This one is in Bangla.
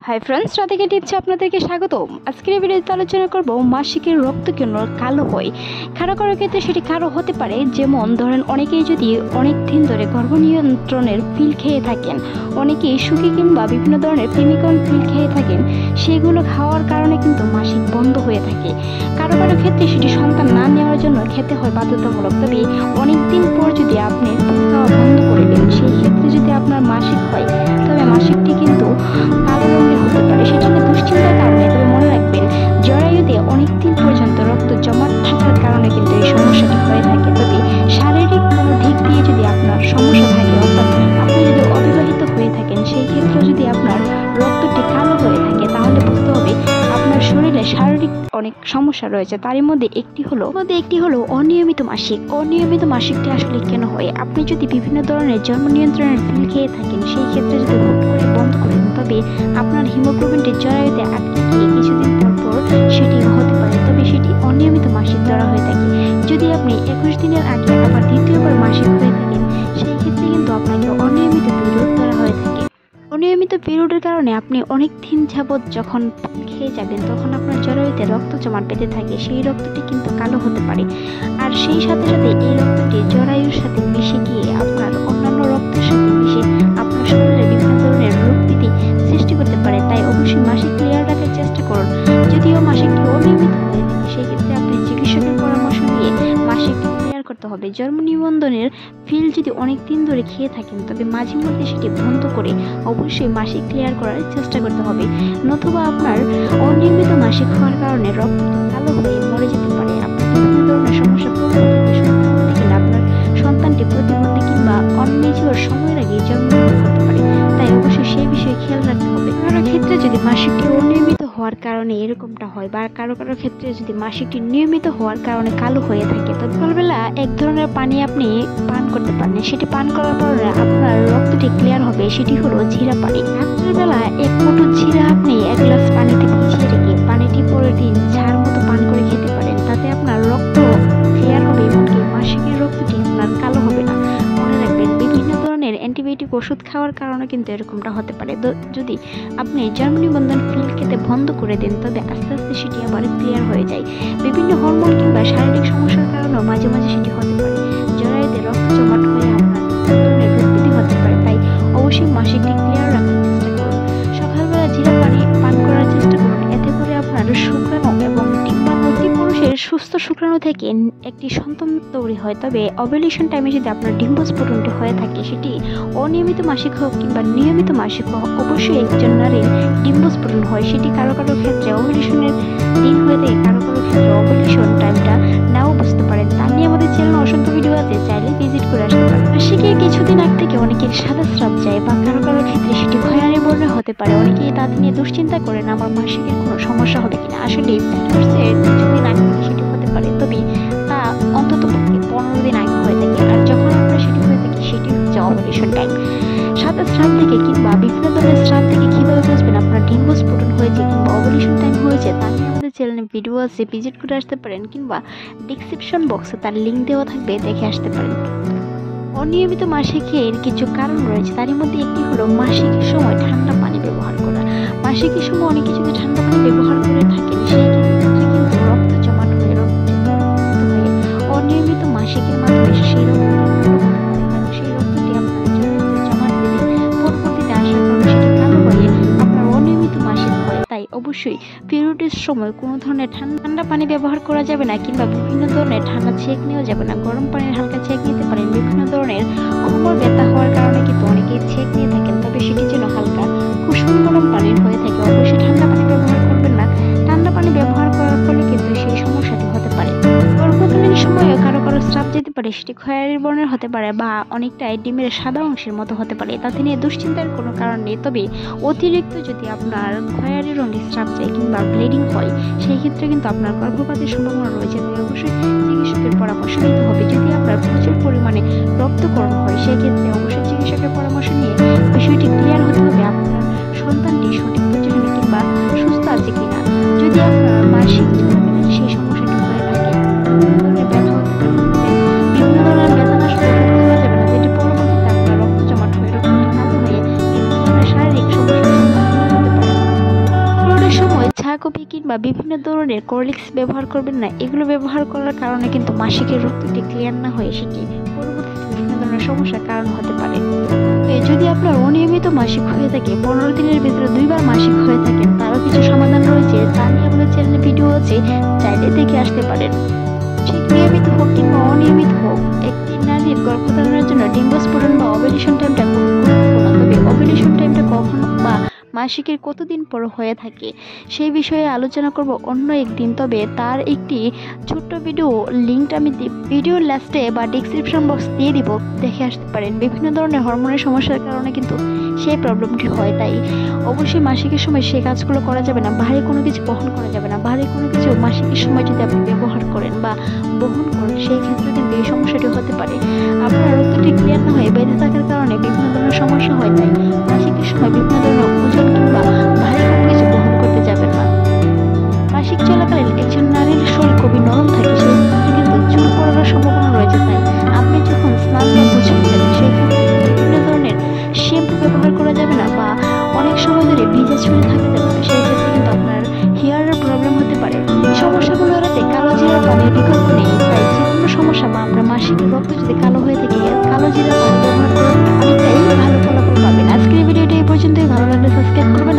হাই ফ্রেন্ডস, রাধিকা টিপসে আপনাদেরকে স্বাগতম। আজকের এই ভিডিওতে আলোচনা করব মাসিকের রক্ত কেন কালো হয়। কারো কারো ক্ষেত্রে সেটি কারো হতে পারে, যেমন ধরেন অনেকেই যদি অনেক দিন ধরে গর্ভনিয়ন্ত্রণের পিল খেয়ে থাকেন, অনেকেই সুখী কিংবা বিভিন্ন ধরনের প্রেমিকন পিল খেয়ে থাকেন, সেগুলো খাওয়ার কারণে কিন্তু মাসিক বন্ধ হয়ে থাকে। কারো কারো ক্ষেত্রে সেটি সন্তান না নেওয়ার জন্য খেতে হয় বাধ্যতামূলক। তবে অনেকদিন পর যদি আপনি পিল খাওয়া বন্ধ করে দেন, সেই ক্ষেত্রে যদি আপনার মাসিক হয়, তবে মাসিকটি কিন্তু কালো রঙের হতে পারে। সেটা দুশ্চিন্তার কারণে। তবে মনে রাখবেন, জরায়ুতে অনেকদিন পর্যন্ত রক্ত জমা থাকার কারণে কিন্তু এই সমস্যাটি হয়ে থাকে। তবে শারীরিক কোনো দিক দিয়ে যদি আপনার সমস্যা থাকে, অর্থাৎ আপনি যদি অবিবাহিত হয়ে থাকেন, সেই ক্ষেত্রে যদি আপনার রক্তটি কালো হয়ে থাকে, তাহলে বুঝতে হবে আপনার শরীরে শারীরিক অনেক সমস্যা রয়েছে। তারই মধ্যে একটি হলো অনিয়মিত মাসিক। অনিয়মিত মাসিকটি আসলে কেন হয়? আপনি যদি বিভিন্ন ধরনের জন্ম নিয়ন্ত্রণের পিল খেয়ে থাকেন, সেই ক্ষেত্রে যদি হুট করে বন্ধ করে দেন, তবে আপনার হিমোগ্লোবিনটি জরায়ুতে আটকে গিয়ে কিছুদিন পর পর সেটি হতে পারে। তবে সেটি অনিয়মিত মাসিক ধরা হয়ে থাকে। যদি আপনি 21 দিনের আগে আবার দ্বিতীয়বার মাসিক হয়ে থাকেন, সেই ক্ষেত্রে কিন্তু আপনাকে অনিয়মিত পিরিয়ড ধরা হয়ে থাকে। অনিয়মিত পিরিয়ডের কারণে আপনি অনেক দিন যাবৎ যখন পিল খেয়ে যাবেন, তখন আপনার জরায়ুতে রক্ত জমাট বেঁধে থাকে। সেই রক্তটি কিন্তু কালো হতে পারে। আর সেই সাথে সাথে এই রক্তটি জরায়ুর সাথে মিশে গিয়ে আপনার অন্যান্য রক্তের সাথে মিশে আপনার শরীরে বিভিন্ন ধরনের রোগ ব্যাধি সৃষ্টি করতে পারে। তাই অবশ্যই মাসিক ক্লিয়ার রাখার চেষ্টা করুন। যদিও মাসিকটি অনিয়মিত হয়ে থাকে, সেক্ষেত্রে আপনি চিকিৎসকের পরামর্শ নিয়ে মাসিকটি ক্লিয়ার করতে হবে। জন্ম নিবন্ধনের পিল যদি অনেক দিন ধরে খেয়ে থাকেন, তবে মাঝে মধ্যে সেটি বন্ধ করে অবশ্যই মাসিক ক্লিয়ার করার চেষ্টা করতে হবে। নতুবা আপনার অনিয়মিত মাসিক হওয়ার কারণে রক্তটি কালো হয়ে মরে যেতে পারে। আপনার বিভিন্ন ধরনের সমস্যা পরবর্তীতে সন্তান হতে গেলে আপনার সন্তানটি প্রতিবন্ধী কিংবা অনির্দিষ্ট সময়ের আগে জন্মগ্রহণ করতে পারে। তাই অবশ্যই সেই বিষয়ে খেয়াল রাখতে হবে। কারো ক্ষেত্রে যদি মাসিকটি অনিয়মিত হওয়ার কারণে এরকমটা হয়, বা কারো কারো ক্ষেত্রে যদি মাসিকটি নিয়মিত হওয়ার কারণে কালো হয়ে থাকে, তো সকালবেলা এক ধরনের পানি আপনি পান করতে পারেন। সেটি পান করার পর আপনার রক্তটি ক্লিয়ার হবে। সেটি হলো জিরা পানি। রাত্রের বেলা এক মুঠো জিরা আপনি এক গ্লাস পানিতে ভিজিয়ে রেখে পানিটি পরের দিন ঝাড় মতো পান করে খেতে পারেন। তাতে আপনার রক্ত ক্লিয়ার হবে, এমনকি মাসিকের রক্তটি আপনার কালো হবে না। মনে রাখবেন, বিভিন্ন ধরনের অ্যান্টিবায়োটিক ওষুধ খাওয়ার কারণে কিন্তু এরকমটা হতে পারে। যদি আপনি জন্ম নিবন্ধন পিল খেতে বন্ধ করে দেন, তবে আস্তে আস্তে সেটি আবার ক্লিয়ার হয়ে যায়। বিভিন্ন হরমোন কিংবা শারীরিক সমস্যার কারণেও মাঝে মাঝে সেটি হতে পারে। জরায়ুতে রক্ত জমাট হয়ে আপনার ধরনের রোগ ব্যাধি হতে পারে। তাই অবশ্যই মাসিকটি ক্লিয়ার রাখার চেষ্টা করুন। সকালবেলা জিরা পানি পান করার চেষ্টা করুন। এতে করে আপনার শুক্রাণু এবং ডিম্বাণু, একটি পুরুষের সুস্থ শুক্রাণু থেকে একটি সন্তান তৈরি হয়। তবে ওভুলেশন টাইমে যদি আপনার ডিম্বস্ফোটনটি হয়ে থাকে, সেটি অনিয়মিত মাসিক হোক কিংবা নিয়মিত মাসিক হোক, অবশ্যই একজন নারীর ডিম্বস্ফোটন হয়। সেটি কারো কারো ক্ষেত্রে ওভুলেশনের দিন হয়ে থাকে, কারো কারো ক্ষেত্রে ওভুলেশন টাইমটা নাও বুঝতে পারেন। তা নিয়ে আমাদের চ্যানেলে অসংখ্য ভিডিও আছে, চাইলে ভিজিট করে আসতে পারেন। মাসিকের কিছুদিন আগ থেকে অনেকের সাদা স্রাব যায়, বা কারো কারো ক্ষেত্রে সেটি খয়েরি বর্ণের হতে পারে। অনেকেই তাদের নিয়ে দুশ্চিন্তা করেন, আমার মাসিকের কোনো সমস্যা হবে কিনা। আসলে পিরিয়ডসের কিছুদিন আগে থেকে সেটি হতে পারে, তবে তা অন্তত 15 দিন আগে হয়ে থাকে। আর যখন আপনার সেটি হয়ে থাকে, সেটি হচ্ছে ওভুলেশন টাইম। সাদা স্রাব থেকে কিংবা বিভিন্ন ধরনের স্রাব থেকে কিভাবে বুঝবেন আপনার ডিম্বস্ফোটন হয়েছে কিংবা ওভুলেশন টাইম হয়েছে, তা নিয়ে আমাদের চ্যানেলে ভিডিও আছে, ভিজিট করে আসতে পারেন, কিংবা ডিসক্রিপশন বক্সে তার লিঙ্ক দেওয়া থাকবে, দেখে আসতে পারেন। অনিয়মিত মাসিকের কিছু কারণ রয়েছে। তারই মধ্যে একটি হলো মাসিকের সময় ঠান্ডা পানি ব্যবহার করা। মাসিকের সময় অনেকে যদি ঠান্ডা পানি ব্যবহার করে থাকেন, সেই ক্ষেত্রে কিন্তু রক্ত জমাট হয়ে অনিয়মিত মাসিকের মাধ্যমে সেই রক্তটি আপনার জরায়ুতে জমাট বেঁধে পরবর্তীতে আসার কারণে সেটি কালো হয়ে আপনার অনিয়মিত মাসিক হয়। তাই অবশ্যই পিরিয়ডের সময় কোনো ধরনের ঠান্ডা পানি ব্যবহার করা যাবে না, কিংবা বিভিন্ন ধরনের ঠান্ডা ছেঁক নেওয়া যাবে না। গরম পানির হালকা ছেঁক নিতে পারেন। বিভিন্ন ধরনের কোমর ব্যথা হওয়ার কারণে কিন্তু অনেকেই ছেঁক নিয়ে থাকেন, তবে সেটি যেন হালকা কুসুম গরম পানির হয়ে থাকে। অবশ্যই ঠান্ডা পানি ব্যবহার করবেন না। ঠান্ডা পানি ব্যবহার করার ফলে কিন্তু সেই সমস্যাটি হতে পারে। গর্ভকালীন সময়ে কারো কারো স্রাব যেতে পারে, সেটি খয়েরি বর্ণের হতে পারে, বা অনেকটাই ডিমের সাদা অংশের মতো হতে পারে। তাতে নিয়ে দুশ্চিন্তার কোনো কারণ নেই। তবে অতিরিক্ত যদি আপনার খয়েরি রঙের স্রাব যায় কিংবা ব্লিডিং হয়, সেই ক্ষেত্রে কিন্তু আপনার গর্ভপাতের সম্ভাবনা রয়েছে। তাই অবশ্যই চিকিৎসকের পরামর্শ নিতে হবে। যদি আপনার প্রচুর পরিমাণে রক্তকরণ হয়, সেই ক্ষেত্রে অবশ্যই চিকিৎসকের পরামর্শ নিয়ে বিষয়টি ক্লিয়ার হতে হবে আপনার সন্তানটি সঠিক পজিশনে কিংবা সুস্থ আছে কিনা। যদি আপনার মাসিক চলাকালীন সেই সমস্যাটি হয়ে থাকে, ব্যথা হতে পারে, বিভিন্ন ধরনের ব্যথানাশক ওষুধ খাওয়া যাবে না, যেটি পরবর্তীতে আপনার রক্ত জমাট হয়ে রক্তটি কালো হয়ে বিভিন্ন ধরনের শারীরিক সমস্যার সম্মুখীন হতে পারে। বাঁধাকপি কিংবা বিভিন্ন ধরনের কর্লিক্স ব্যবহার করবেন না। এগুলো ব্যবহার করার কারণে কিন্তু মাসিকের রক্তটি ক্লিয়ার না হয়ে সেটি পরবর্তীতে বিভিন্ন ধরনের সমস্যার কারণ হতে পারে। যদি আপনার অনিয়মিত মাসিক হয়ে থাকে, 15 দিনের ভিতরে 2বার মাসিক হয়ে থাকেন, তারও কিছু সমাধান রয়েছে, তা নিয়ে আমাদের চ্যানেলে ভিডিও আছে, চাইলে দেখে আসতে পারেন। ঠিক নিয়মিত হোক কিংবা অনিয়মিত হোক, একটি নারীর গর্ভধারণের জন্য ডিম্বস্ফোরণ বা ওভুলেশন টাইমটা খুব গুরুত্বপূর্ণ। তবে ওভুলেশন টাইমটা কখন বা মাসিকের কতদিন পর হয়ে থাকে সেই বিষয়ে আলোচনা করব অন্য একদিন। তবে তার একটি ছোট্ট ভিডিও লিঙ্কটা আমি ভিডিওর লাস্টে বা ডিসক্রিপশন বক্স দিয়ে দিব, দেখে আসতে পারেন। বিভিন্ন ধরনের হরমোনের সমস্যার কারণে কিন্তু সেই প্রবলেমটি হয়, তাই অবশ্যই মাসিকের সময় সেই কাজগুলো করা যাবে না। ভারী কোনো কিছু বহন করা যাবে না। ভারী কোনো কিছু মাসিকের সময় যদি আপনি ব্যবহার করেন বা বহন করেন, সেই ক্ষেত্রে কিন্তু এই সমস্যাটি হতে পারে। আপনার রক্তটি ক্লিয়ার না হয়ে বেঁধে থাকার কারণে বিভিন্ন ধরনের সমস্যা হয়, তাই মাসিকের সময় বিভিন্ন ধরনের ওজন কিংবা ভারী কোনো কিছু বহন করতে যাবেন না। মাসিক চলাকালীন একজন নারীর শরীর খুবই নরম থাকে, সেই ক্ষেত্রে কিন্তু চুল পড়ার সম্ভাবনা রয়েছে। তাই আপনি যখন স্নান বা গোসল করেন, সেই ক্ষেত্রে বিভিন্ন ধরনের শ্যাম্পু ব্যবহার করা যাবে না বা অনেক সময় ধরে ভিজা চুলে থাকা যাবে না। সেই ক্ষেত্রে কিন্তু আপনার হেয়ারের প্রবলেম হতে পারে। সমস্যাগুলো এড়াতে কালো জিরা পানির বিকল্প নেই। তাই যে কোনো সমস্যা বা আমরা মাসিকের রক্ত যদি কালো হয়ে থাকে, কালো জিরা পানি ব্যবহার করে অনেকটাই ভালো ফলাফল পাবেন। আজকের ভিডিওটি এই পর্যন্তই। ভালো লাগলে সাবস্ক্রাইব করবেন।